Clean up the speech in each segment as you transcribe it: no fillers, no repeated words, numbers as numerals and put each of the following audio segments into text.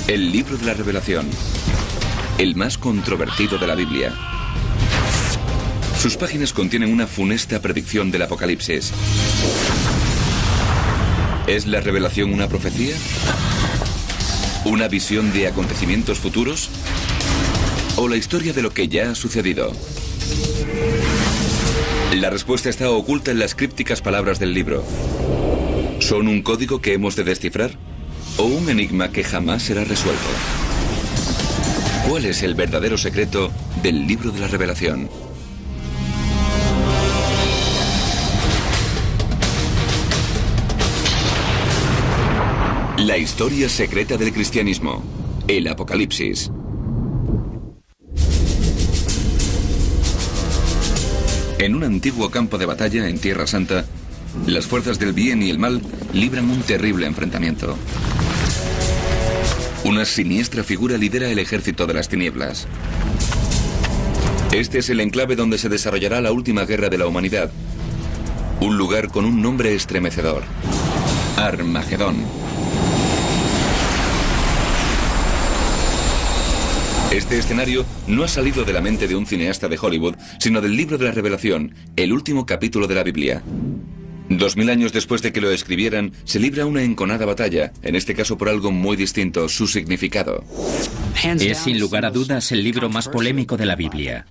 El libro de la Revelación, el más controvertido de la Biblia. Sus páginas contienen una funesta predicción del Apocalipsis. ¿Es la revelación una profecía? ¿Una visión de acontecimientos futuros? ¿O la historia de lo que ya ha sucedido? La respuesta está oculta en las crípticas palabras del libro. ¿Son un código que hemos de descifrar? ¿O un enigma que jamás será resuelto? ¿Cuál es el verdadero secreto del libro de la Revelación? La historia secreta del cristianismo, el Apocalipsis. En un antiguo campo de batalla en Tierra Santa, las fuerzas del bien y el mal libran un terrible enfrentamiento. Una siniestra figura lidera el ejército de las tinieblas. Este es el enclave donde se desarrollará la última guerra de la humanidad. Un lugar con un nombre estremecedor: Armagedón. Este escenario no ha salido de la mente de un cineasta de Hollywood, sino del libro de la Revelación, el último capítulo de la Biblia. 2000 años después de que lo escribieran, se libra una enconada batalla, en este caso por algo muy distinto: su significado. Es sin lugar a dudas el libro más polémico de la Biblia.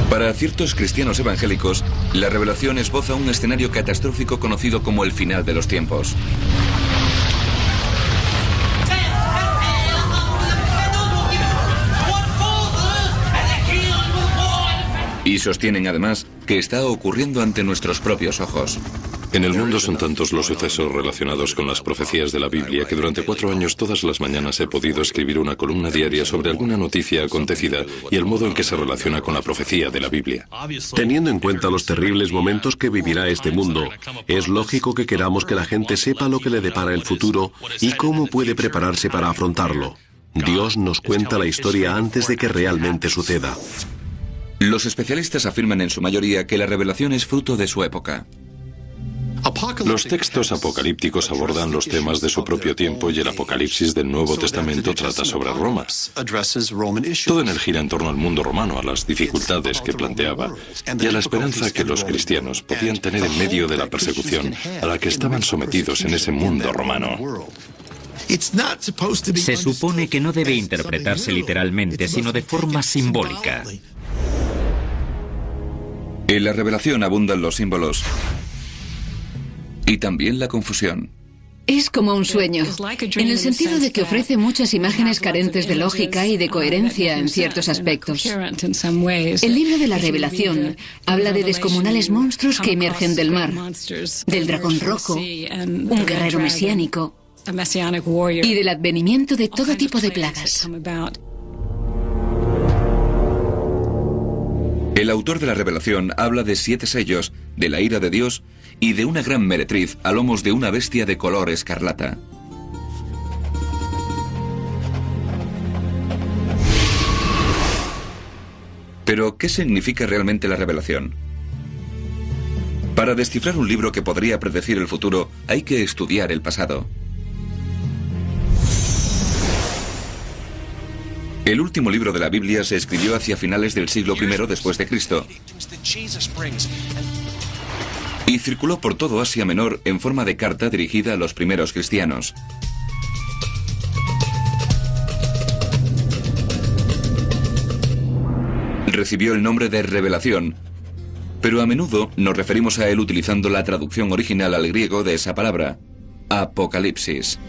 Para ciertos cristianos evangélicos, la Revelación esboza un escenario catastrófico conocido como el final de los tiempos. Y sostienen además que está ocurriendo ante nuestros propios ojos. En el mundo son tantos los sucesos relacionados con las profecías de la Biblia que durante 4 años todas las mañanas he podido escribir una columna diaria sobre alguna noticia acontecida y el modo en que se relaciona con la profecía de la Biblia. Teniendo en cuenta los terribles momentos que vivirá este mundo, es lógico que queramos que la gente sepa lo que le depara el futuro y cómo puede prepararse para afrontarlo. Dios nos cuenta la historia antes de que realmente suceda. Los especialistas afirman en su mayoría que la Revelación es fruto de su época. Los textos apocalípticos abordan los temas de su propio tiempo y el Apocalipsis del Nuevo Testamento trata sobre Roma. Todo en él gira en torno al mundo romano, a las dificultades que planteaba y a la esperanza que los cristianos podían tener en medio de la persecución a la que estaban sometidos en ese mundo romano. Se supone que no debe interpretarse literalmente, sino de forma simbólica. En la Revelación abundan los símbolos y también la confusión. Es como un sueño, en el sentido de que ofrece muchas imágenes carentes de lógica y de coherencia en ciertos aspectos. El libro de la Revelación habla de descomunales monstruos que emergen del mar, del dragón rojo, un guerrero mesiánico y del advenimiento de todo tipo de plagas. El autor de la Revelación habla de 7 sellos, de la ira de Dios y de una gran meretriz a lomos de una bestia de color escarlata. Pero, ¿qué significa realmente la Revelación? Para descifrar un libro que podría predecir el futuro, hay que estudiar el pasado. El último libro de la Biblia se escribió hacia finales del siglo I después de Cristo y circuló por todo Asia Menor en forma de carta dirigida a los primeros cristianos. Recibió el nombre de Revelación, pero a menudo nos referimos a él utilizando la traducción original al griego de esa palabra, Apocalipsis.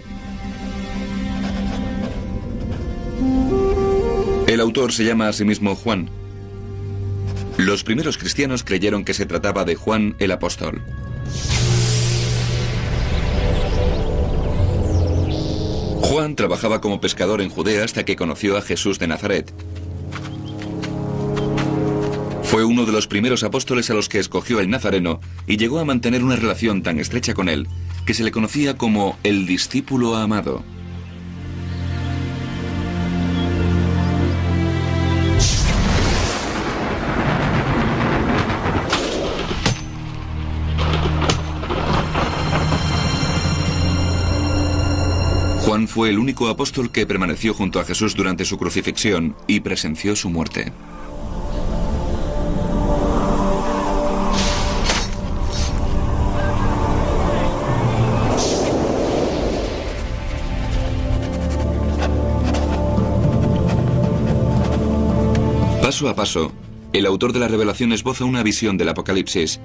El autor se llama a sí mismo Juan. Los primeros cristianos creyeron que se trataba de Juan el Apóstol. Juan trabajaba como pescador en Judea hasta que conoció a Jesús de Nazaret. Fue uno de los primeros apóstoles a los que escogió el Nazareno y llegó a mantener una relación tan estrecha con él que se le conocía como el discípulo amado. Juan fue el único apóstol que permaneció junto a Jesús durante su crucifixión y presenció su muerte. Paso a paso, el autor de la Revelación esboza una visión del Apocalipsis.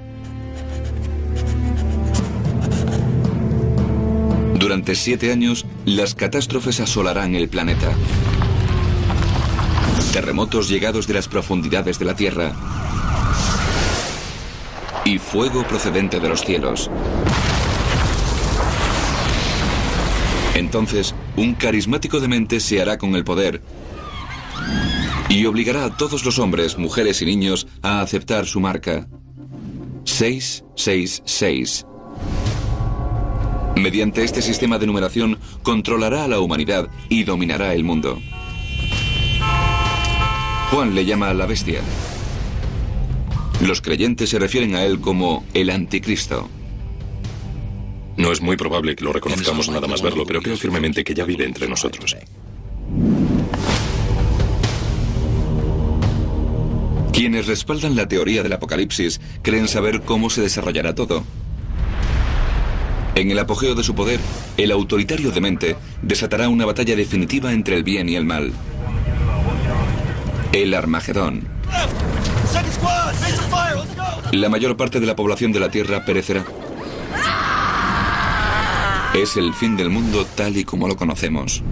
Durante 7 años, las catástrofes asolarán el planeta. Terremotos llegados de las profundidades de la Tierra. Y fuego procedente de los cielos. Entonces, un carismático demente se hará con el poder y obligará a todos los hombres, mujeres y niños a aceptar su marca. 666. Mediante este sistema de numeración controlará a la humanidad y dominará el mundo. Juan le llama a la bestia. Los creyentes se refieren a él como el anticristo. No es muy probable que lo reconozcamos nada más verlo, pero creo firmemente que ya vive entre nosotros. Quienes respaldan la teoría del Apocalipsis creen saber cómo se desarrollará todo. En el apogeo de su poder, el autoritario demente desatará una batalla definitiva entre el bien y el mal. El Armagedón. La mayor parte de la población de la Tierra perecerá. Es el fin del mundo tal y como lo conocemos.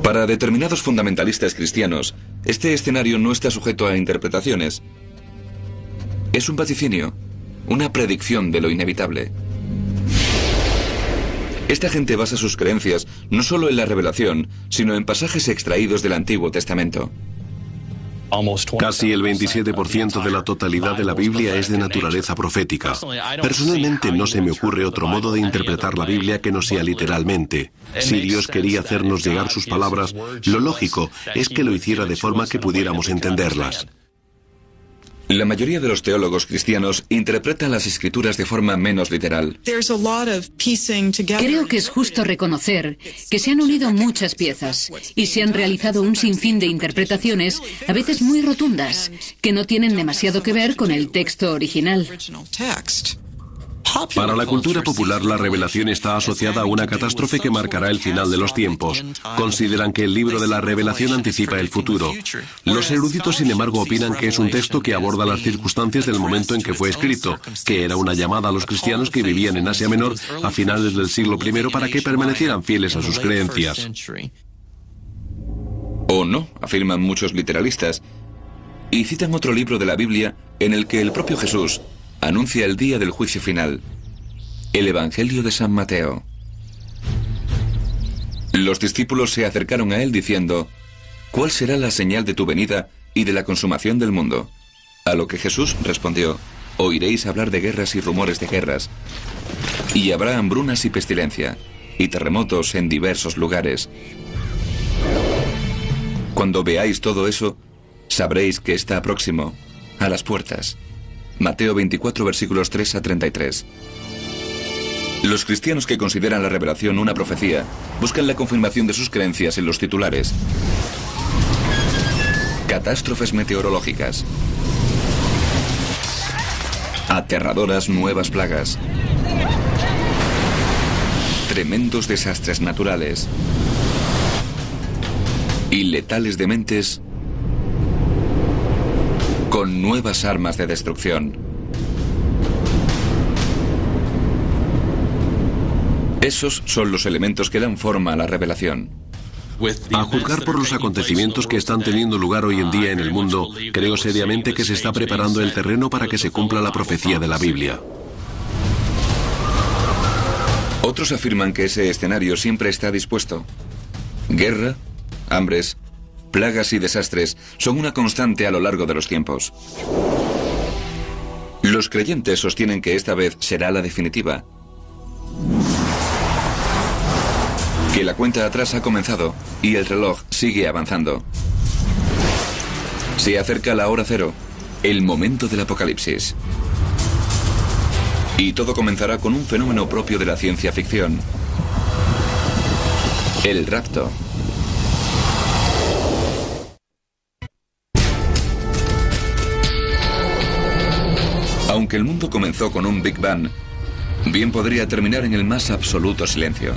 Para determinados fundamentalistas cristianos, este escenario no está sujeto a interpretaciones. Es un vaticinio, una predicción de lo inevitable. Esta gente basa sus creencias no solo en la Revelación, sino en pasajes extraídos del Antiguo Testamento. Casi el 27% de la totalidad de la Biblia es de naturaleza profética. Personalmente no se me ocurre otro modo de interpretar la Biblia que no sea literalmente. Si Dios quería hacernos llegar sus palabras, lo lógico es que lo hiciera de forma que pudiéramos entenderlas. La mayoría de los teólogos cristianos interpretan las escrituras de forma menos literal. Creo que es justo reconocer que se han unido muchas piezas y se han realizado un sinfín de interpretaciones, a veces muy rotundas, que no tienen demasiado que ver con el texto original. Para la cultura popular, la revelación está asociada a una catástrofe que marcará el final de los tiempos. Consideran que el libro de la Revelación anticipa el futuro. Los eruditos, sin embargo, opinan que es un texto que aborda las circunstancias del momento en que fue escrito, que era una llamada a los cristianos que vivían en Asia Menor a finales del siglo I para que permanecieran fieles a sus creencias. O no, afirman muchos literalistas, y citan otro libro de la Biblia en el que el propio Jesús anuncia el día del juicio final, el Evangelio de San Mateo. Los discípulos se acercaron a él diciendo: ¿cuál será la señal de tu venida y de la consumación del mundo? A lo que Jesús respondió: oiréis hablar de guerras y rumores de guerras, y habrá hambrunas y pestilencia, y terremotos en diversos lugares. Cuando veáis todo eso, sabréis que está próximo, a las puertas. Mateo 24, versículos 3 a 33. Los cristianos que consideran la Revelación una profecía buscan la confirmación de sus creencias en los titulares. Catástrofes meteorológicas. Aterradoras nuevas plagas. Tremendos desastres naturales. Y letales dementes con nuevas armas de destrucción. Esos son los elementos que dan forma a la Revelación. A juzgar por los acontecimientos que están teniendo lugar hoy en día en el mundo, creo seriamente que se está preparando el terreno para que se cumpla la profecía de la Biblia. Otros afirman que ese escenario siempre está dispuesto. Guerra, hambres, plagas y desastres son una constante a lo largo de los tiempos. Los creyentes sostienen que esta vez será la definitiva. Que la cuenta atrás ha comenzado y el reloj sigue avanzando. Se acerca la hora cero, el momento del apocalipsis. Y todo comenzará con un fenómeno propio de la ciencia ficción: el rapto. Aunque el mundo comenzó con un Big Bang, bien podría terminar en el más absoluto silencio.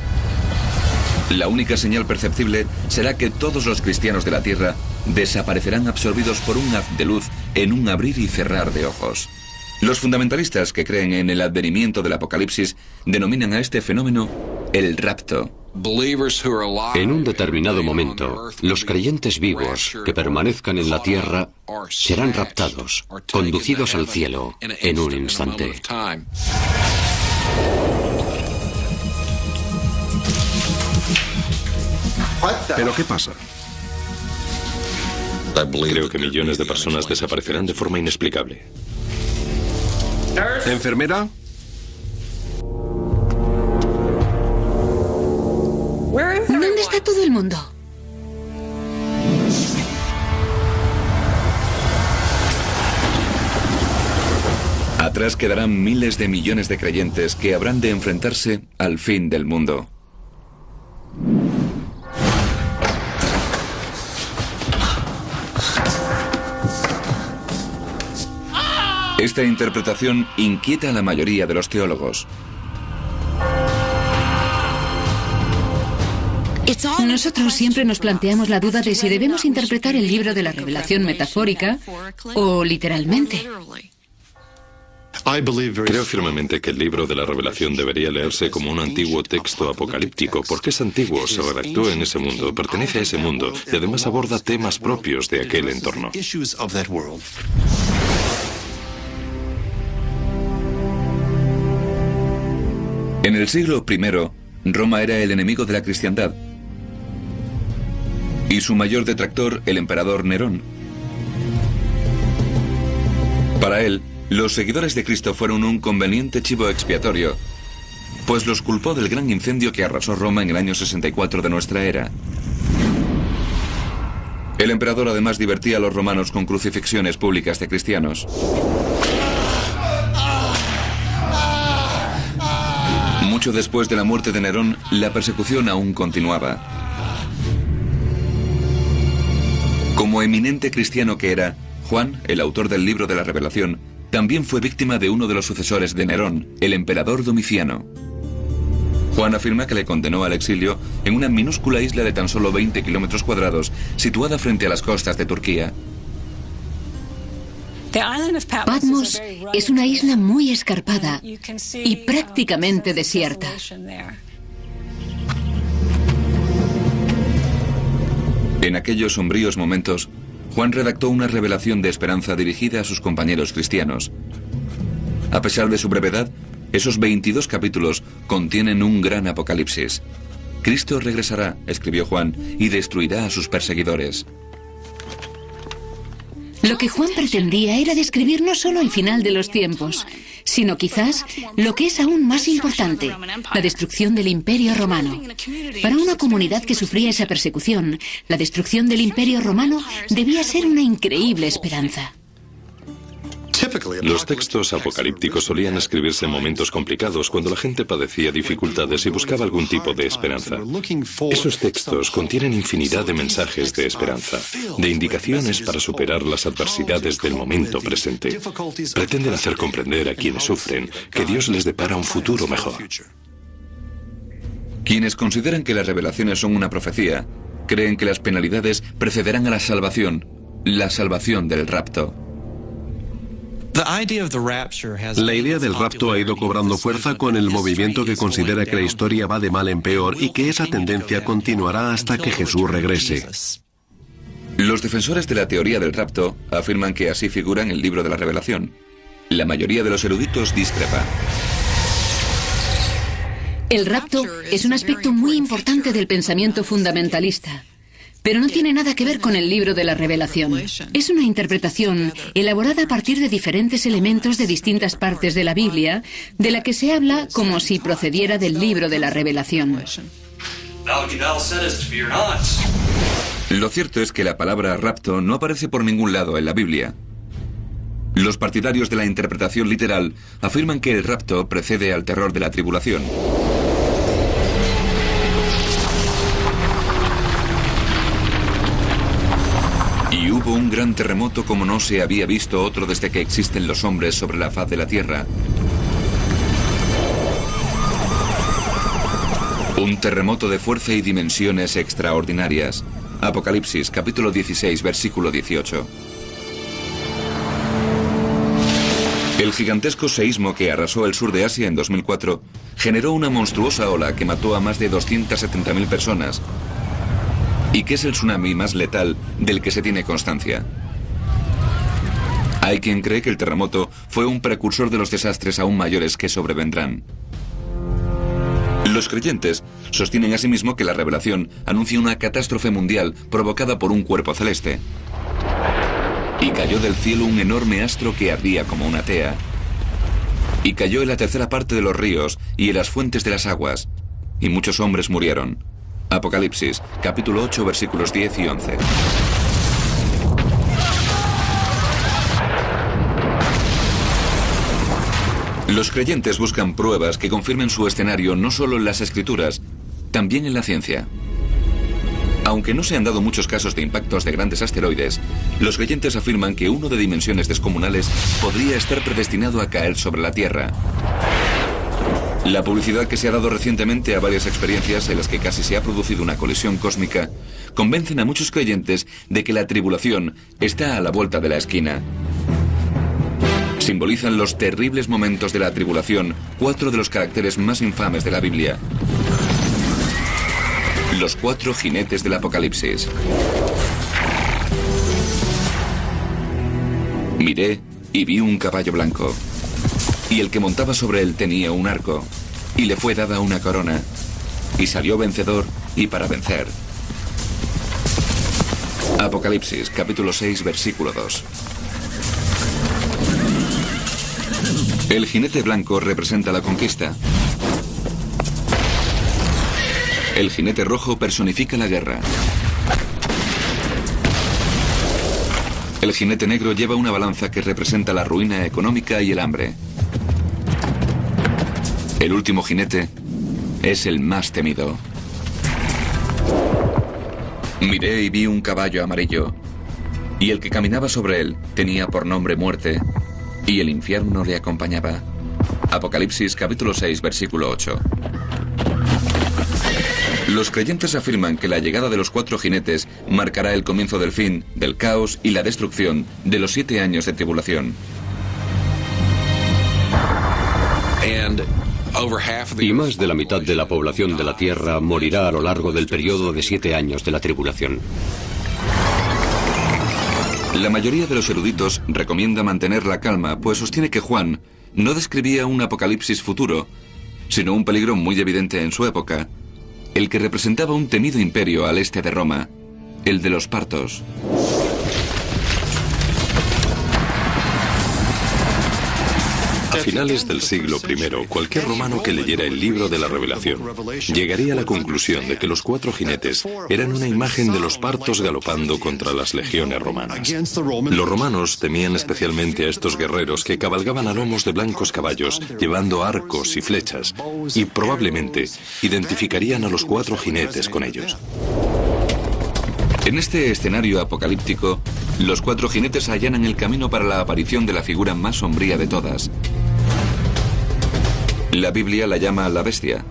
La única señal perceptible será que todos los cristianos de la Tierra desaparecerán absorbidos por un haz de luz en un abrir y cerrar de ojos. Los fundamentalistas que creen en el advenimiento del apocalipsis denominan a este fenómeno el rapto. En un determinado momento, los creyentes vivos que permanezcan en la tierra serán raptados, conducidos al cielo en un instante. ¿Pero qué pasa? Creo que millones de personas desaparecerán de forma inexplicable. ¿Enfermera? ¿Dónde está todo el mundo? Atrás quedarán miles de millones de creyentes que habrán de enfrentarse al fin del mundo. Esta interpretación inquieta a la mayoría de los teólogos. Nosotros siempre nos planteamos la duda de si debemos interpretar el libro de la Revelación metafórica o literalmente. Creo firmemente que el libro de la Revelación debería leerse como un antiguo texto apocalíptico, porque es antiguo, se redactó en ese mundo, pertenece a ese mundo y además aborda temas propios de aquel entorno. En el siglo I, Roma era el enemigo de la cristiandad y su mayor detractor, el emperador Nerón. Para él, los seguidores de Cristo fueron un conveniente chivo expiatorio, pues los culpó del gran incendio que arrasó Roma en el año 64 de nuestra era. El emperador además divertía a los romanos con crucifixiones públicas de cristianos. Mucho después de la muerte de Nerón, la persecución aún continuaba. Como eminente cristiano que era, Juan, el autor del libro de la Revelación, también fue víctima de uno de los sucesores de Nerón, el emperador Domiciano. Juan afirma que le condenó al exilio en una minúscula isla de tan solo 20 kilómetros cuadrados, situada frente a las costas de Turquía. Patmos es una isla muy escarpada y prácticamente desierta. En aquellos sombríos momentos, Juan redactó una revelación de esperanza dirigida a sus compañeros cristianos. A pesar de su brevedad, esos 22 capítulos contienen un gran apocalipsis. Cristo regresará, escribió Juan, y destruirá a sus perseguidores. Lo que Juan pretendía era describir no solo el final de los tiempos, sino quizás lo que es aún más importante, la destrucción del Imperio Romano. Para una comunidad que sufría esa persecución, la destrucción del Imperio Romano debía ser una increíble esperanza. Los textos apocalípticos solían escribirse en momentos complicados, cuando la gente padecía dificultades y buscaba algún tipo de esperanza. Esos textos contienen infinidad de mensajes de esperanza, de indicaciones para superar las adversidades del momento presente. Pretenden hacer comprender a quienes sufren que Dios les depara un futuro mejor. Quienes consideran que las revelaciones son una profecía, creen que las penalidades precederán a la salvación del rapto. La idea del rapto ha ido cobrando fuerza con el movimiento que considera que la historia va de mal en peor y que esa tendencia continuará hasta que Jesús regrese. Los defensores de la teoría del rapto afirman que así figura en el libro de la Revelación. La mayoría de los eruditos discrepa. El rapto es un aspecto muy importante del pensamiento fundamentalista, pero no tiene nada que ver con el libro de la Revelación. Es una interpretación elaborada a partir de diferentes elementos de distintas partes de la Biblia, de la que se habla como si procediera del libro de la Revelación. Lo cierto es que la palabra rapto no aparece por ningún lado en la Biblia. Los partidarios de la interpretación literal afirman que el rapto precede al terror de la tribulación. Y hubo un gran terremoto como no se había visto otro desde que existen los hombres sobre la faz de la tierra. Un terremoto de fuerza y dimensiones extraordinarias. Apocalipsis, capítulo 16, versículo 18. El gigantesco seísmo que arrasó el sur de Asia en 2004 generó una monstruosa ola que mató a más de 270.000 personas y que es el tsunami más letal del que se tiene constancia. Hay quien cree que el terremoto fue un precursor de los desastres aún mayores que sobrevendrán. Los creyentes sostienen asimismo que la revelación anuncia una catástrofe mundial provocada por un cuerpo celeste. Y cayó del cielo un enorme astro que ardía como una tea. Y cayó en la tercera parte de los ríos y en las fuentes de las aguas. Y muchos hombres murieron. Apocalipsis, capítulo 8, versículos 10 y 11. Los creyentes buscan pruebas que confirmen su escenario no solo en las escrituras, también en la ciencia. Aunque no se han dado muchos casos de impactos de grandes asteroides, los creyentes afirman que uno de dimensiones descomunales podría estar predestinado a caer sobre la Tierra. La publicidad que se ha dado recientemente a varias experiencias en las que casi se ha producido una colisión cósmica convencen a muchos creyentes de que la tribulación está a la vuelta de la esquina. Simbolizan los terribles momentos de la tribulación 4 de los caracteres más infames de la Biblia. Los 4 jinetes del Apocalipsis. Miré y vi un caballo blanco, y el que montaba sobre él tenía un arco, y le fue dada una corona, y salió vencedor y para vencer. Apocalipsis, capítulo 6, versículo 2. El jinete blanco representa la conquista. El jinete rojo personifica la guerra. El jinete negro lleva una balanza que representa la ruina económica y el hambre. El último jinete es el más temido. Miré y vi un caballo amarillo, y el que caminaba sobre él tenía por nombre Muerte, y el infierno le acompañaba. Apocalipsis capítulo 6, versículo 8. Los creyentes afirman que la llegada de los 4 jinetes marcará el comienzo del fin, del caos y la destrucción de los 7 años de tribulación. Y más de la mitad de la población de la Tierra morirá a lo largo del periodo de 7 años de la tribulación. La mayoría de los eruditos recomienda mantener la calma, pues sostiene que Juan no describía un apocalipsis futuro, sino un peligro muy evidente en su época, el que representaba un temido imperio al este de Roma, el de los partos. A finales del siglo I, cualquier romano que leyera el libro de la Revelación llegaría a la conclusión de que los 4 jinetes eran una imagen de los partos galopando contra las legiones romanas. Los romanos temían especialmente a estos guerreros que cabalgaban a lomos de blancos caballos, llevando arcos y flechas, y probablemente identificarían a los 4 jinetes con ellos. En este escenario apocalíptico, los 4 jinetes allanan el camino para la aparición de la figura más sombría de todas. La Biblia la llama la bestia.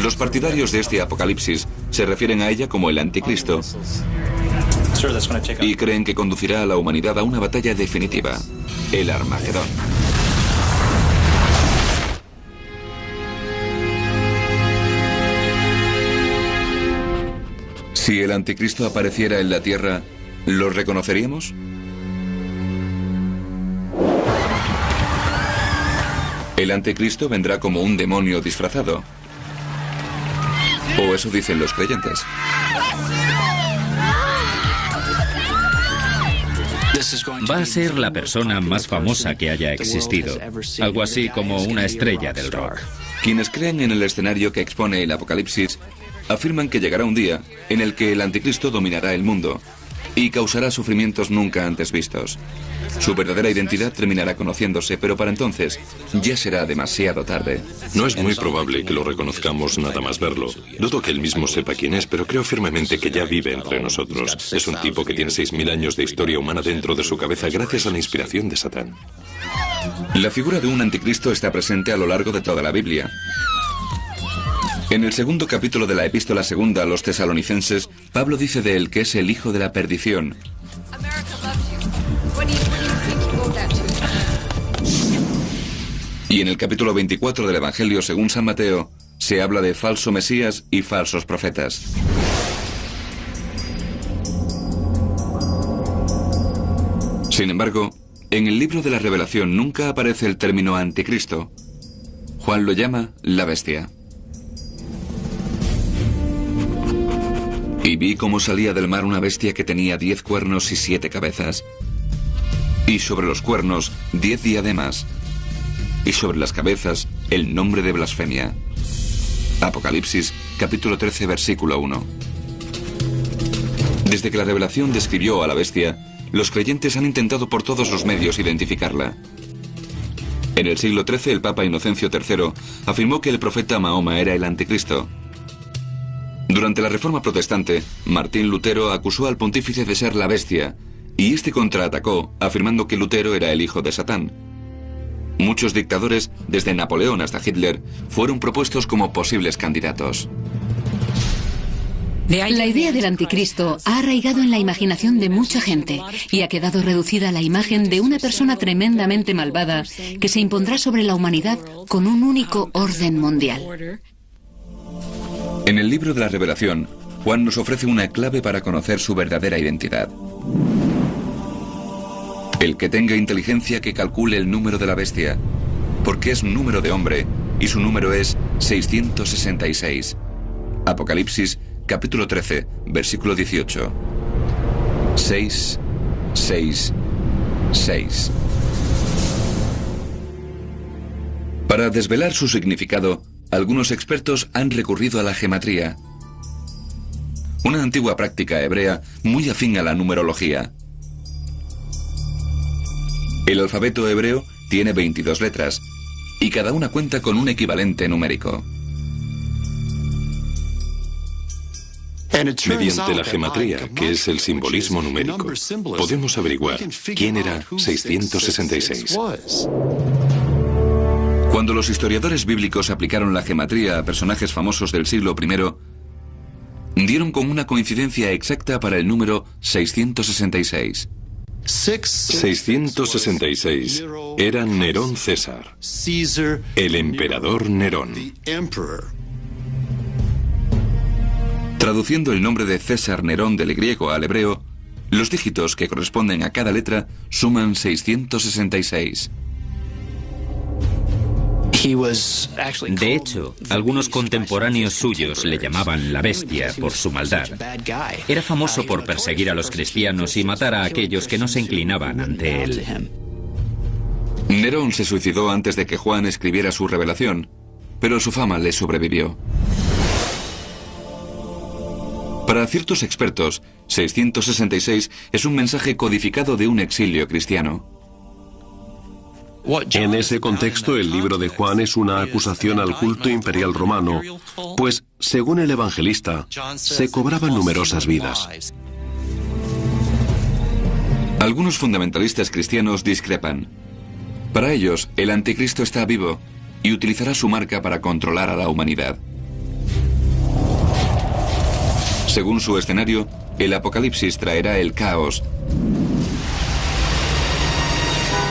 Los partidarios de este apocalipsis se refieren a ella como el anticristo y creen que conducirá a la humanidad a una batalla definitiva, el Armagedón. Si el anticristo apareciera en la tierra, ¿lo reconoceríamos? El anticristo vendrá como un demonio disfrazado. O eso dicen los creyentes. Va a ser la persona más famosa que haya existido. Algo así como una estrella del rock. Quienes creen en el escenario que expone el Apocalipsis afirman que llegará un día en el que el anticristo dominará el mundo y causará sufrimientos nunca antes vistos. Su verdadera identidad terminará conociéndose, pero para entonces ya será demasiado tarde. No es muy probable que lo reconozcamos nada más verlo. Dudo que él mismo sepa quién es, pero creo firmemente que ya vive entre nosotros. Es un tipo que tiene 6.000 años de historia humana dentro de su cabeza gracias a la inspiración de Satán. La figura de un anticristo está presente a lo largo de toda la Biblia. En el segundo capítulo de la epístola segunda a los tesalonicenses, Pablo dice de él que es el hijo de la perdición. Y en el capítulo 24 del Evangelio según San Mateo, se habla de falso Mesías y falsos profetas. Sin embargo, en el libro de la Revelación nunca aparece el término anticristo. Juan lo llama la bestia. Y vi cómo salía del mar una bestia que tenía 10 cuernos y 7 cabezas. Y sobre los cuernos 10 diademas. Y sobre las cabezas el nombre de blasfemia. Apocalipsis, capítulo 13, versículo 1. Desde que la Revelación describió a la bestia, los creyentes han intentado por todos los medios identificarla. En el siglo XIII, el Papa Inocencio III afirmó que el profeta Mahoma era el anticristo. Durante la Reforma Protestante, Martín Lutero acusó al pontífice de ser la bestia, y este contraatacó, afirmando que Lutero era el hijo de Satán. Muchos dictadores, desde Napoleón hasta Hitler, fueron propuestos como posibles candidatos. La idea del anticristo ha arraigado en la imaginación de mucha gente y ha quedado reducida a la imagen de una persona tremendamente malvada que se impondrá sobre la humanidad con un único orden mundial. En el libro de la Revelación, Juan nos ofrece una clave para conocer su verdadera identidad. El que tenga inteligencia que calcule el número de la bestia, porque es número de hombre y su número es 666. Apocalipsis, capítulo 13, versículo 18. 6, 6, 6. Para desvelar su significado, algunos expertos han recurrido a la gematría, una antigua práctica hebrea muy afín a la numerología. El alfabeto hebreo tiene 22 letras, y cada una cuenta con un equivalente numérico. Mediante la gematría, que es el simbolismo numérico, podemos averiguar quién era 666. Cuando los historiadores bíblicos aplicaron la gematría a personajes famosos del siglo I, dieron con una coincidencia exacta para el número 666. 666 era Nerón César, el emperador Nerón. Traduciendo el nombre de César Nerón del griego al hebreo, los dígitos que corresponden a cada letra suman 666. De hecho, algunos contemporáneos suyos le llamaban la bestia por su maldad. Era famoso por perseguir a los cristianos y matar a aquellos que no se inclinaban ante él. Nerón se suicidó antes de que Juan escribiera su revelación, pero su fama le sobrevivió. Para ciertos expertos, 666 es un mensaje codificado de un exilio cristiano. En ese contexto, el libro de Juan es una acusación al culto imperial romano, pues, según el evangelista, se cobraban numerosas vidas. Algunos fundamentalistas cristianos discrepan. Para ellos, el anticristo está vivo y utilizará su marca para controlar a la humanidad. Según su escenario, el apocalipsis traerá el caos.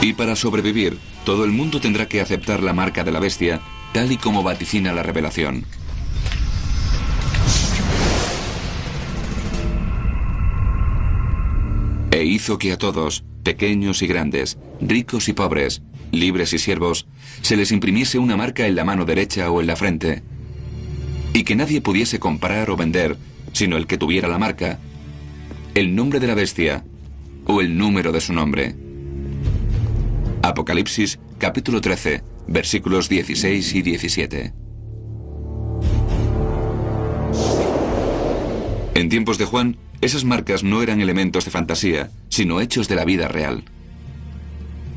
Y para sobrevivir, todo el mundo tendrá que aceptar la marca de la bestia, tal y como vaticina la revelación. E hizo que a todos, pequeños y grandes, ricos y pobres, libres y siervos, se les imprimiese una marca en la mano derecha o en la frente, y que nadie pudiese comprar o vender, sino el que tuviera la marca, el nombre de la bestia o el número de su nombre. Apocalipsis, capítulo 13, versículos 16 y 17. En tiempos de Juan, Esas marcas no eran elementos de fantasía, sino hechos de la vida real.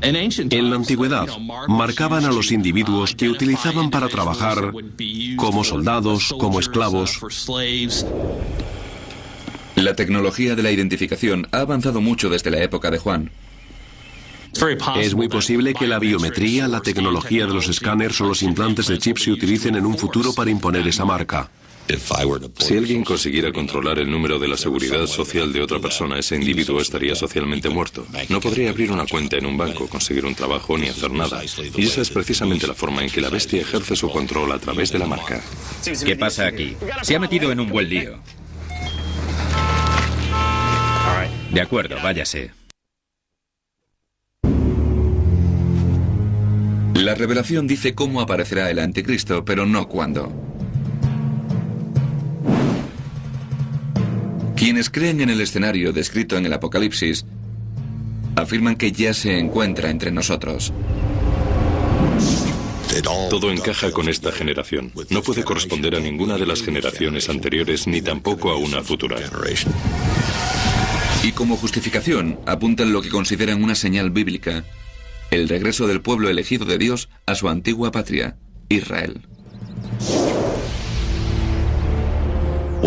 En la antigüedad, marcaban a los individuos que utilizaban para trabajar como soldados, como esclavos. La tecnología de la identificación ha avanzado mucho desde la época de Juan. Es muy posible que la biometría, la tecnología de los escáneres o los implantes de chips se utilicen en un futuro para imponer esa marca. Si alguien consiguiera controlar el número de la seguridad social de otra persona, ese individuo estaría socialmente muerto. No podría abrir una cuenta en un banco, conseguir un trabajo ni hacer nada. Y esa es precisamente la forma en que la bestia ejerce su control a través de la marca. ¿Qué pasa aquí? Se ha metido en un buen lío. De acuerdo, váyase. La revelación dice cómo aparecerá el anticristo, pero no cuándo. Quienes creen en el escenario descrito en el Apocalipsis afirman que ya se encuentra entre nosotros. Todo encaja con esta generación. No puede corresponder a ninguna de las generaciones anteriores ni tampoco a una futura. Y como justificación apuntan lo que consideran una señal bíblica: el regreso del pueblo elegido de Dios a su antigua patria, Israel.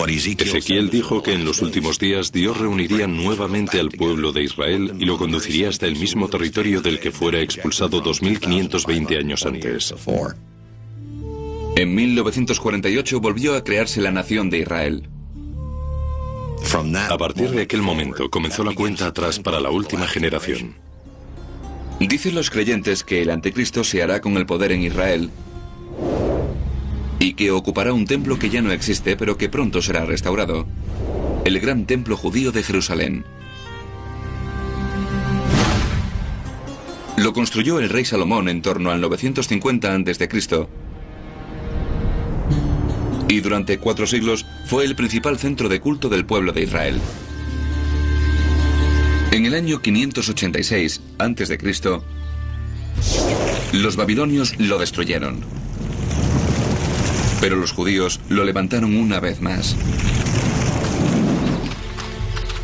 Ezequiel dijo que en los últimos días Dios reuniría nuevamente al pueblo de Israel y lo conduciría hasta el mismo territorio del que fuera expulsado 2520 años antes. En 1948 volvió a crearse la nación de Israel. A partir de aquel momento comenzó la cuenta atrás para la última generación. Dicen los creyentes que el anticristo se hará con el poder en Israel y que ocupará un templo que ya no existe, pero que pronto será restaurado: el gran templo judío de Jerusalén. Lo construyó el rey Salomón en torno al 950 a.C. y durante 4 siglos fue el principal centro de culto del pueblo de Israel. En el año 586 a.C., los babilonios lo destruyeron. Pero los judíos lo levantaron una vez más.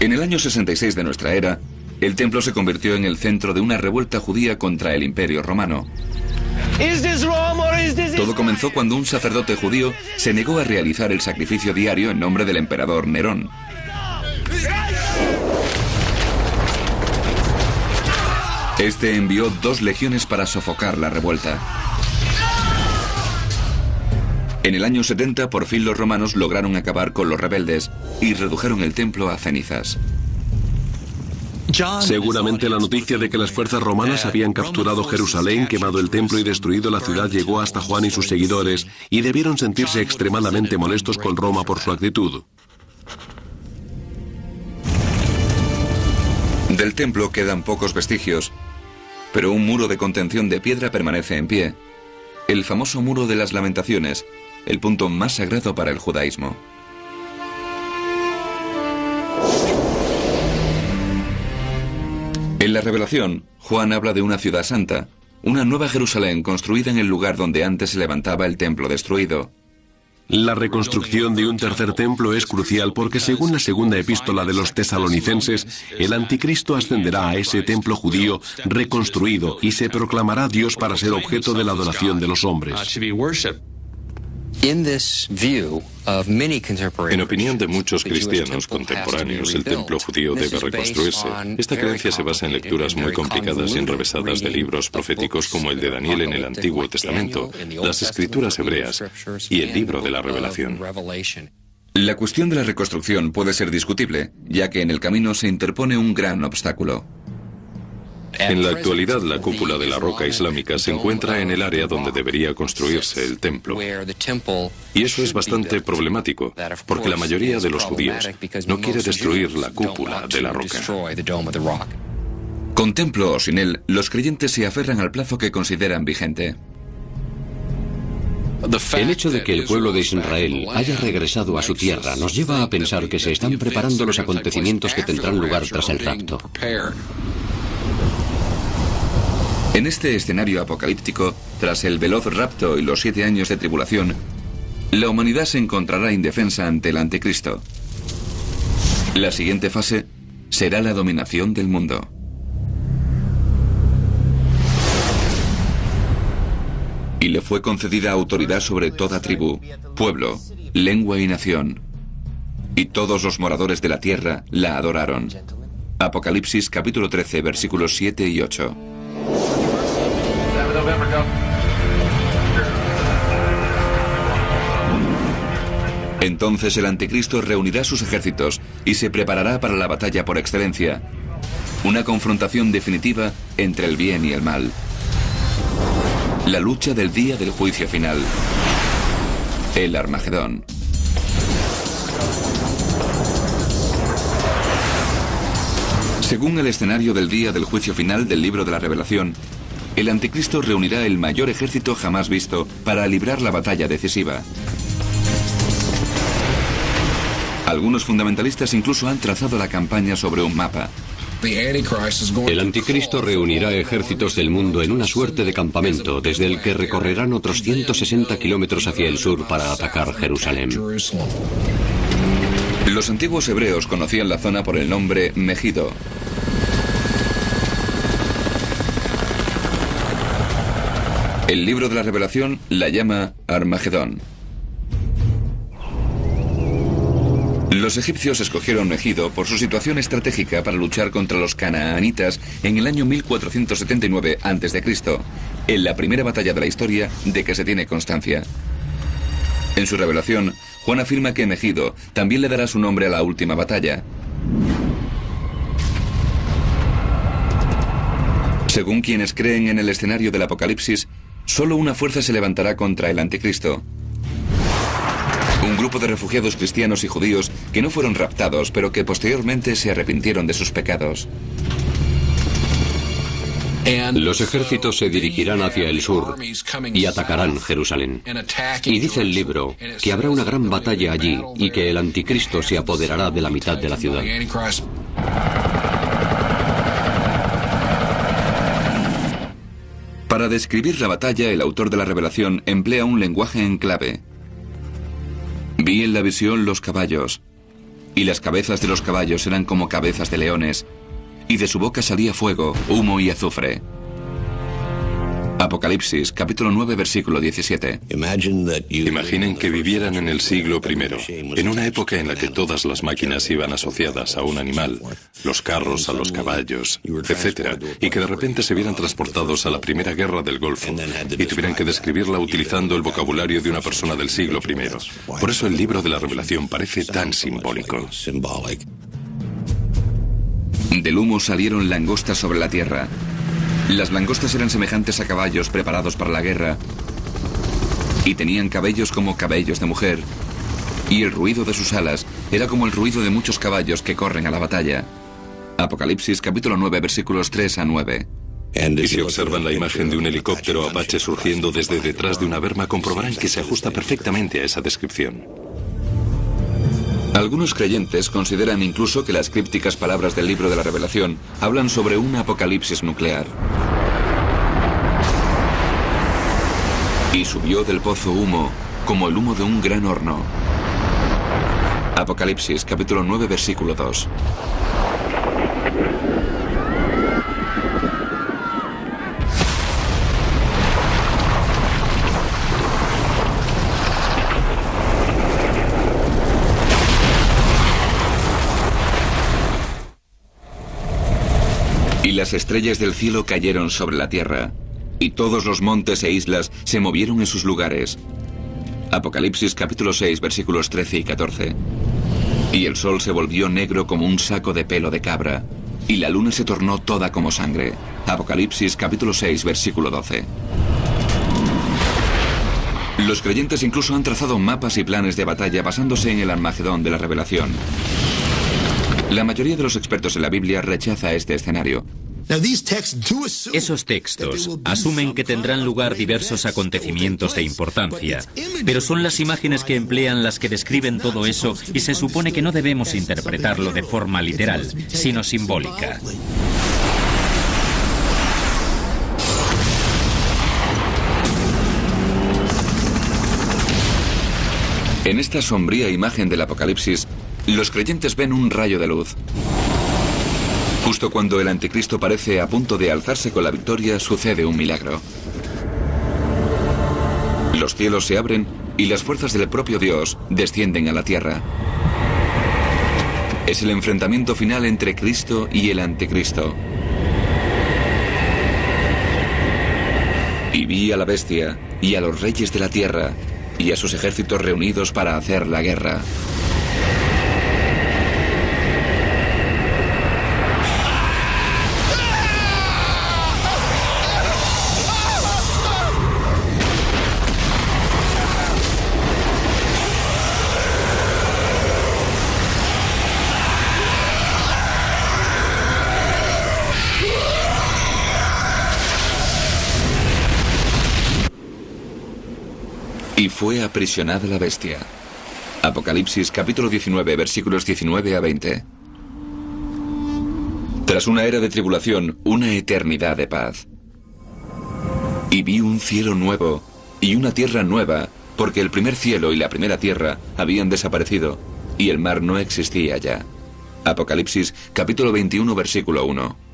En el año 66 de nuestra era, el templo se convirtió en el centro de una revuelta judía contra el Imperio Romano. Todo comenzó cuando un sacerdote judío se negó a realizar el sacrificio diario en nombre del emperador Nerón. Este envió 2 legiones para sofocar la revuelta. En el año 70, por fin los romanos lograron acabar con los rebeldes y redujeron el templo a cenizas. Seguramente la noticia de que las fuerzas romanas habían capturado Jerusalén, quemado el templo y destruido la ciudad llegó hasta Juan y sus seguidores, y debieron sentirse extremadamente molestos con Roma por su actitud. Del templo quedan pocos vestigios, pero un muro de contención de piedra permanece en pie. El famoso muro de las lamentaciones, el punto más sagrado para el judaísmo. En la Revelación, Juan habla de una ciudad santa, una nueva Jerusalén construida en el lugar donde antes se levantaba el templo destruido. La reconstrucción de un tercer templo es crucial porque, según la segunda epístola de los tesalonicenses, el anticristo ascenderá a ese templo judío reconstruido y se proclamará Dios para ser objeto de la adoración de los hombres. En opinión de muchos cristianos contemporáneos, el templo judío debe reconstruirse. Esta creencia se basa en lecturas muy complicadas y enrevesadas de libros proféticos como el de Daniel en el Antiguo Testamento, las escrituras hebreas y el libro de la Revelación. La cuestión de la reconstrucción puede ser discutible, ya que en el camino se interpone un gran obstáculo. En la actualidad, la cúpula de la roca islámica se encuentra en el área donde debería construirse el templo. Y eso es bastante problemático, porque la mayoría de los judíos no quiere destruir la cúpula de la roca. Con templo o sin él, los creyentes se aferran al plazo que consideran vigente. El hecho de que el pueblo de Israel haya regresado a su tierra nos lleva a pensar que se están preparando los acontecimientos que tendrán lugar tras el rapto. En este escenario apocalíptico, tras el veloz rapto y los 7 años de tribulación, la humanidad se encontrará indefensa ante el anticristo. La siguiente fase será la dominación del mundo. Y le fue concedida autoridad sobre toda tribu, pueblo, lengua y nación. Y todos los moradores de la tierra la adoraron. Apocalipsis capítulo 13, versículos 7 y 8. Entonces el anticristo reunirá sus ejércitos y se preparará para la batalla por excelencia. Una confrontación definitiva entre el bien y el mal. La lucha del día del juicio final. El Armagedón. Según el escenario del día del juicio final del libro de la Revelación, el anticristo reunirá el mayor ejército jamás visto para librar la batalla decisiva. Algunos fundamentalistas incluso han trazado la campaña sobre un mapa. El anticristo reunirá ejércitos del mundo en una suerte de campamento, desde el que recorrerán otros 160 kilómetros hacia el sur para atacar Jerusalén. Los antiguos hebreos conocían la zona por el nombre Megido. El libro de la Revelación la llama Armagedón. Los egipcios escogieron Megido por su situación estratégica para luchar contra los canaanitas en el año 1479 a.C., en la primera batalla de la historia de que se tiene constancia. En su revelación, Juan afirma que Megido también le dará su nombre a la última batalla. Según quienes creen en el escenario del Apocalipsis, solo una fuerza se levantará contra el anticristo. Un grupo de refugiados cristianos y judíos que no fueron raptados, pero que posteriormente se arrepintieron de sus pecados. Los ejércitos se dirigirán hacia el sur y atacarán Jerusalén. Y dice el libro que habrá una gran batalla allí y que el anticristo se apoderará de la mitad de la ciudad. Para describir la batalla, el autor de la Revelación emplea un lenguaje en clave. Vi en la visión los caballos, y las cabezas de los caballos eran como cabezas de leones, y de su boca salía fuego, humo y azufre. Apocalipsis, capítulo 9, versículo 17. Imaginen que vivieran en el siglo I, en una época en la que todas las máquinas iban asociadas a un animal, los carros a los caballos, etc., y que de repente se vieran transportados a la Primera Guerra del Golfo y tuvieran que describirla utilizando el vocabulario de una persona del siglo I. Por eso el libro de la Revelación parece tan simbólico. Del humo salieron langostas sobre la tierra. Las langostas eran semejantes a caballos preparados para la guerra y tenían cabellos como cabellos de mujer, y el ruido de sus alas era como el ruido de muchos caballos que corren a la batalla. Apocalipsis capítulo 9 versículos 3 a 9. Y si observan la imagen de un helicóptero Apache surgiendo desde detrás de una berma, comprobarán que se ajusta perfectamente a esa descripción. Algunos creyentes consideran incluso que las crípticas palabras del libro de la Revelación hablan sobre un apocalipsis nuclear. Y subió del pozo humo, como el humo de un gran horno. Apocalipsis, capítulo 9, versículo 2. Y las estrellas del cielo cayeron sobre la tierra, y todos los montes e islas se movieron en sus lugares. Apocalipsis capítulo 6 versículos 13 y 14. Y el sol se volvió negro como un saco de pelo de cabra, y la luna se tornó toda como sangre. Apocalipsis capítulo 6 versículo 12. Los creyentes incluso han trazado mapas y planes de batalla basándose en el Armagedón de la Revelación. La mayoría de los expertos en la Biblia rechaza este escenario. Esos textos asumen que tendrán lugar diversos acontecimientos de importancia, pero son las imágenes que emplean las que describen todo eso y se supone que no debemos interpretarlo de forma literal, sino simbólica. En esta sombría imagen del Apocalipsis, los creyentes ven un rayo de luz. Justo cuando el anticristo parece a punto de alzarse con la victoria, sucede un milagro. Los cielos se abren y las fuerzas del propio Dios descienden a la tierra. Es el enfrentamiento final entre Cristo y el anticristo. Y vi a la bestia y a los reyes de la tierra y a sus ejércitos reunidos para hacer la guerra. Y fue aprisionada la bestia. Apocalipsis capítulo 19, versículos 19 a 20. Tras una era de tribulación, una eternidad de paz. Y vi un cielo nuevo y una tierra nueva, porque el primer cielo y la primera tierra habían desaparecido, y el mar no existía ya. Apocalipsis capítulo 21, versículo 1.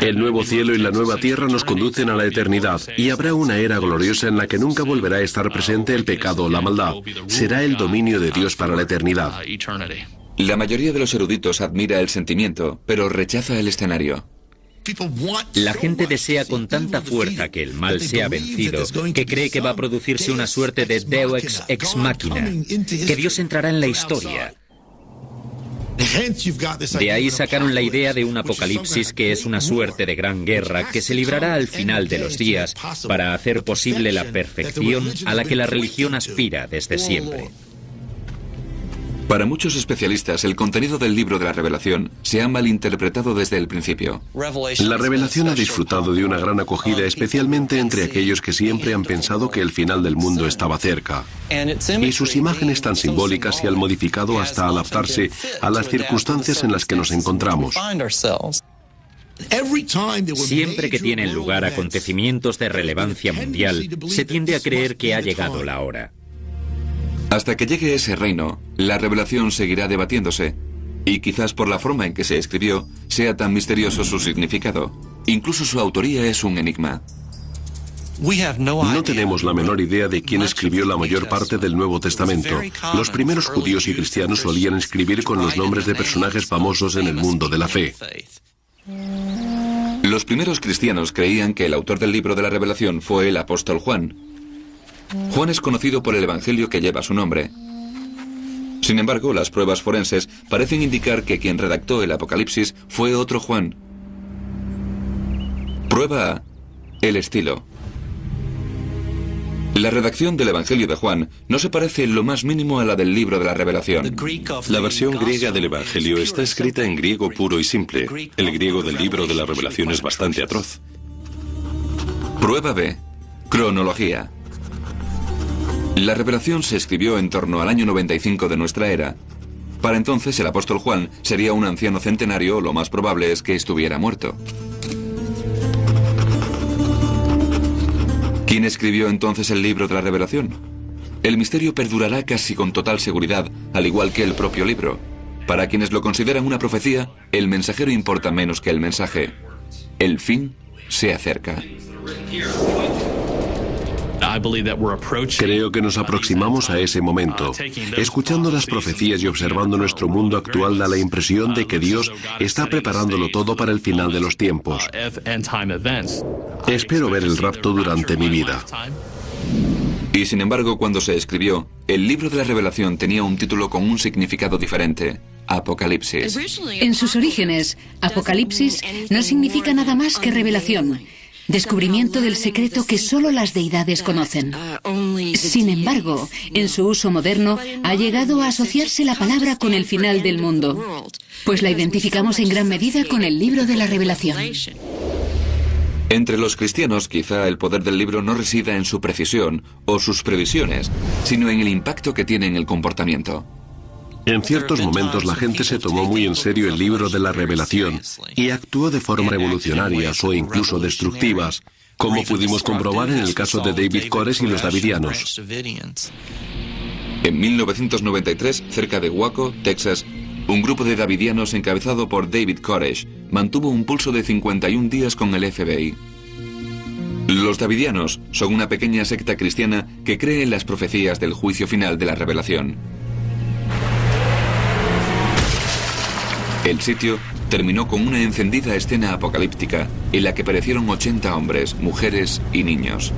El nuevo cielo y la nueva tierra nos conducen a la eternidad, y habrá una era gloriosa en la que nunca volverá a estar presente el pecado o la maldad. Será el dominio de Dios para la eternidad. La mayoría de los eruditos admira el sentimiento, pero rechaza el escenario. La gente desea con tanta fuerza que el mal sea vencido, que cree que va a producirse una suerte de Deus ex machina, que Dios entrará en la historia. De ahí sacaron la idea de un apocalipsis que es una suerte de gran guerra que se librará al final de los días para hacer posible la perfección a la que la religión aspira desde siempre. Para muchos especialistas, el contenido del libro de la Revelación se ha malinterpretado desde el principio. La revelación ha disfrutado de una gran acogida, especialmente entre aquellos que siempre han pensado que el final del mundo estaba cerca. Y sus imágenes tan simbólicas se han modificado hasta adaptarse a las circunstancias en las que nos encontramos. Siempre que tienen lugar acontecimientos de relevancia mundial, se tiende a creer que ha llegado la hora. Hasta que llegue ese reino, la revelación seguirá debatiéndose, y quizás por la forma en que se escribió, sea tan misterioso su significado. Incluso su autoría es un enigma. No tenemos la menor idea de quién escribió la mayor parte del Nuevo Testamento. Los primeros judíos y cristianos solían escribir con los nombres de personajes famosos en el mundo de la fe. Los primeros cristianos creían que el autor del libro de la Revelación fue el apóstol Juan. Juan es conocido por el evangelio que lleva su nombre. Sin embargo, las pruebas forenses parecen indicar que quien redactó el Apocalipsis fue otro Juan. Prueba A: el estilo. La redacción del Evangelio de Juan no se parece en lo más mínimo a la del libro de la Revelación. La versión griega del Evangelio está escrita en griego puro y simple. El griego del libro de la Revelación es bastante atroz. Prueba B: cronología. La Revelación se escribió en torno al año 95 de nuestra era. Para entonces el apóstol Juan sería un anciano centenario, lo más probable es que estuviera muerto. ¿Quién escribió entonces el libro de la Revelación? El misterio perdurará casi con total seguridad, al igual que el propio libro. Para quienes lo consideran una profecía, el mensajero importa menos que el mensaje. El fin se acerca. Creo que nos aproximamos a ese momento. Escuchando las profecías y observando nuestro mundo actual da la impresión de que Dios está preparándolo todo para el final de los tiempos. Espero ver el rapto durante mi vida. Y sin embargo, cuando se escribió, el libro de la Revelación tenía un título con un significado diferente: Apocalipsis. En sus orígenes, Apocalipsis no significa nada más que revelación, descubrimiento del secreto que solo las deidades conocen. Sin embargo, en su uso moderno ha llegado a asociarse la palabra con el final del mundo, pues la identificamos en gran medida con el libro de la Revelación. Entre los cristianos, quizá el poder del libro no resida en su precisión o sus previsiones, sino en el impacto que tiene en el comportamiento. En ciertos momentos la gente se tomó muy en serio el libro de la Revelación y actuó de forma revolucionarias o incluso destructivas, como pudimos comprobar en el caso de David Koresh y los davidianos. En 1993, cerca de Waco, Texas, un grupo de davidianos encabezado por David Koresh mantuvo un pulso de 51 días con el FBI. Los davidianos son una pequeña secta cristiana que cree en las profecías del juicio final de la revelación. El sitio terminó con una encendida escena apocalíptica en la que perecieron 80 hombres, mujeres y niños.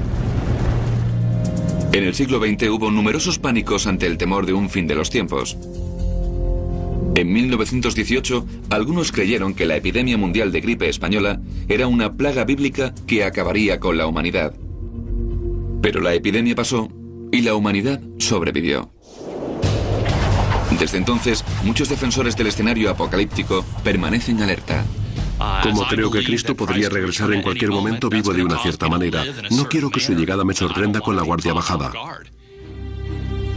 En el siglo XX hubo numerosos pánicos ante el temor de un fin de los tiempos. En 1918, algunos creyeron que la epidemia mundial de gripe española era una plaga bíblica que acabaría con la humanidad. Pero la epidemia pasó y la humanidad sobrevivió. Desde entonces, muchos defensores del escenario apocalíptico permanecen alerta. Como creo que Cristo podría regresar en cualquier momento, vivo de una cierta manera. No quiero que su llegada me sorprenda con la guardia bajada.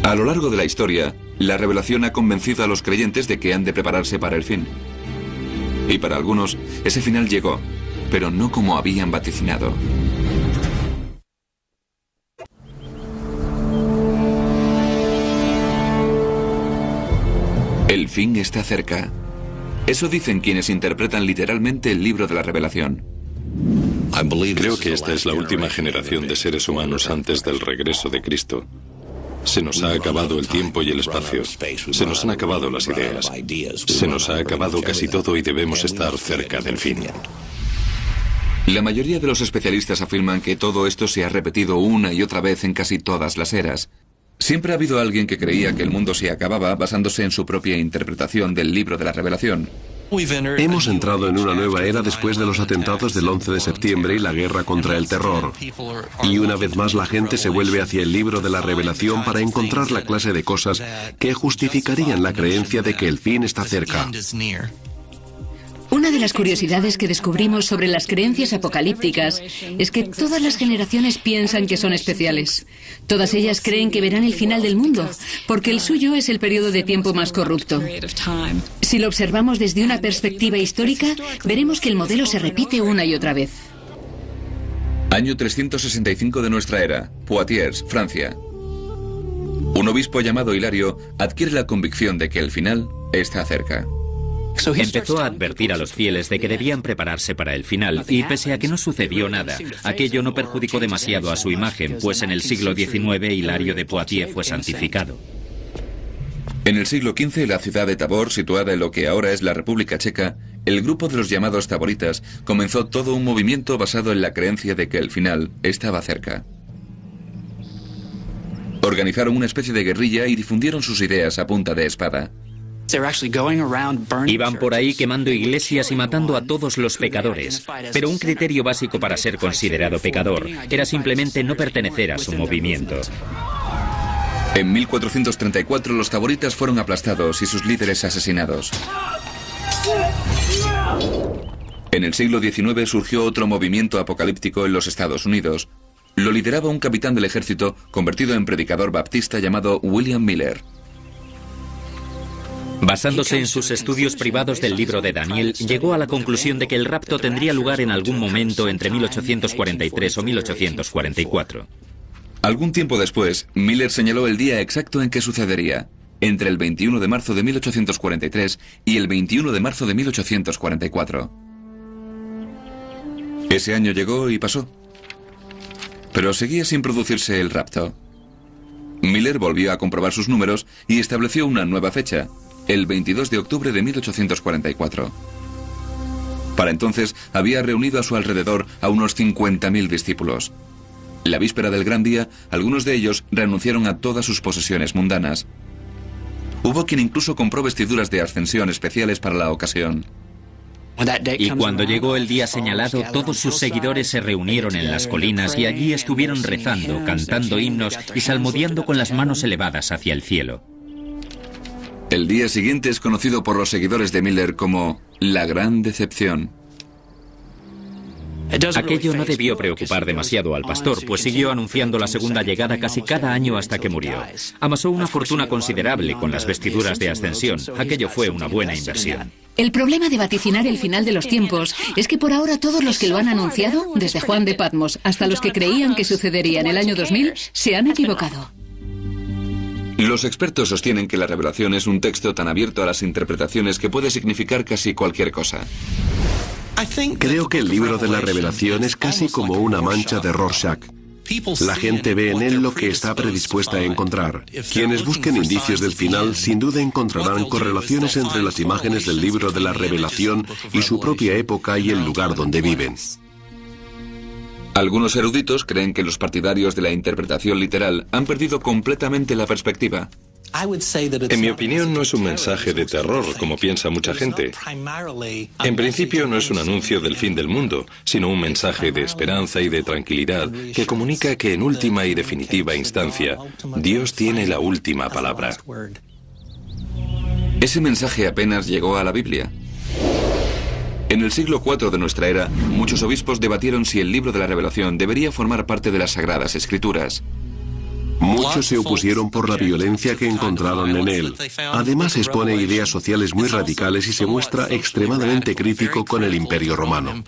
A lo largo de la historia, la revelación ha convencido a los creyentes de que han de prepararse para el fin. Y para algunos, ese final llegó, pero no como habían vaticinado. El fin está cerca. Eso dicen quienes interpretan literalmente el libro de la Revelación. Creo que esta es la última generación de seres humanos antes del regreso de Cristo. Se nos ha acabado el tiempo y el espacio. Se nos han acabado las ideas. Se nos ha acabado casi todo y debemos estar cerca del fin. La mayoría de los especialistas afirman que todo esto se ha repetido una y otra vez en casi todas las eras. Siempre ha habido alguien que creía que el mundo se acababa basándose en su propia interpretación del libro de la Revelación. Hemos entrado en una nueva era después de los atentados del 11 de septiembre y la guerra contra el terror. Y una vez más la gente se vuelve hacia el libro de la Revelación para encontrar la clase de cosas que justificarían la creencia de que el fin está cerca. Una de las curiosidades que descubrimos sobre las creencias apocalípticas es que todas las generaciones piensan que son especiales. Todas ellas creen que verán el final del mundo, porque el suyo es el periodo de tiempo más corrupto. Si lo observamos desde una perspectiva histórica, veremos que el modelo se repite una y otra vez. Año 365 de nuestra era, Poitiers, Francia. Un obispo llamado Hilario adquiere la convicción de que el final está cerca. Empezó a advertir a los fieles de que debían prepararse para el final, y pese a que no sucedió nada, aquello no perjudicó demasiado a su imagen, pues en el siglo XIX Hilario de Poitiers fue santificado. En el siglo XV, en la ciudad de Tabor, situada en lo que ahora es la República Checa, el grupo de los llamados taboritas comenzó todo un movimiento basado en la creencia de que el final estaba cerca. Organizaron una especie de guerrilla y difundieron sus ideas a punta de espada. Iban por ahí quemando iglesias y matando a todos los pecadores, pero un criterio básico para ser considerado pecador era simplemente no pertenecer a su movimiento. En 1434 los taboritas fueron aplastados y sus líderes asesinados. En el siglo XIX surgió otro movimiento apocalíptico en los Estados Unidos. Lo lideraba un capitán del ejército convertido en predicador baptista llamado William Miller. Basándose en sus estudios privados del libro de Daniel, llegó a la conclusión de que el rapto tendría lugar en algún momento entre 1843 o 1844. Algún tiempo después, Miller señaló el día exacto en que sucedería, entre el 21 de marzo de 1843 y el 21 de marzo de 1844. Ese año llegó y pasó, pero seguía sin producirse el rapto. Miller volvió a comprobar sus números y estableció una nueva fecha, el 22 de octubre de 1844. Para entonces había reunido a su alrededor a unos 50.000 discípulos. La víspera del gran día, algunos de ellos renunciaron a todas sus posesiones mundanas. Hubo quien incluso compró vestiduras de ascensión especiales para la ocasión. Y cuando llegó el día señalado, todos sus seguidores se reunieron en las colinas y allí estuvieron rezando, cantando himnos y salmodiando con las manos elevadas hacia el cielo. El día siguiente es conocido por los seguidores de Miller como la Gran Decepción. Aquello no debió preocupar demasiado al pastor, pues siguió anunciando la segunda llegada casi cada año hasta que murió. Amasó una fortuna considerable con las vestiduras de ascensión. Aquello fue una buena inversión. El problema de vaticinar el final de los tiempos es que por ahora todos los que lo han anunciado, desde Juan de Patmos hasta los que creían que sucedería en el año 2000, se han equivocado. Los expertos sostienen que la revelación es un texto tan abierto a las interpretaciones que puede significar casi cualquier cosa. Creo que el libro de la Revelación es casi como una mancha de Rorschach. La gente ve en él lo que está predispuesta a encontrar. Quienes busquen indicios del final sin duda encontrarán correlaciones entre las imágenes del libro de la Revelación y su propia época y el lugar donde viven. Algunos eruditos creen que los partidarios de la interpretación literal han perdido completamente la perspectiva. En mi opinión, no es un mensaje de terror, como piensa mucha gente. En principio, no es un anuncio del fin del mundo, sino un mensaje de esperanza y de tranquilidad que comunica que en última y definitiva instancia, Dios tiene la última palabra. Ese mensaje apenas llegó a la Biblia. En el siglo IV de nuestra era, muchos obispos debatieron si el libro de la Revelación debería formar parte de las Sagradas Escrituras. Muchos se opusieron por la violencia que encontraron en él. Además expone ideas sociales muy radicales y se muestra extremadamente crítico con el Imperio Romano.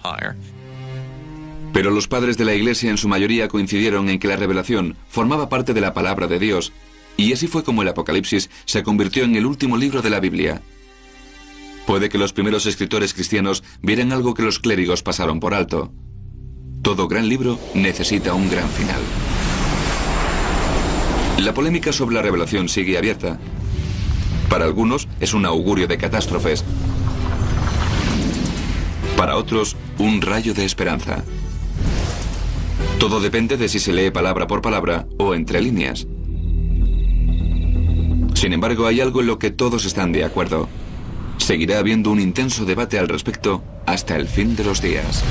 Pero los padres de la Iglesia en su mayoría coincidieron en que la Revelación formaba parte de la palabra de Dios, y así fue como el Apocalipsis se convirtió en el último libro de la Biblia. Puede que los primeros escritores cristianos vieran algo que los clérigos pasaron por alto. Todo gran libro necesita un gran final. La polémica sobre la Revelación sigue abierta. Para algunos es un augurio de catástrofes. Para otros, un rayo de esperanza. Todo depende de si se lee palabra por palabra o entre líneas. Sin embargo, hay algo en lo que todos están de acuerdo. Seguirá habiendo un intenso debate al respecto hasta el fin de los días.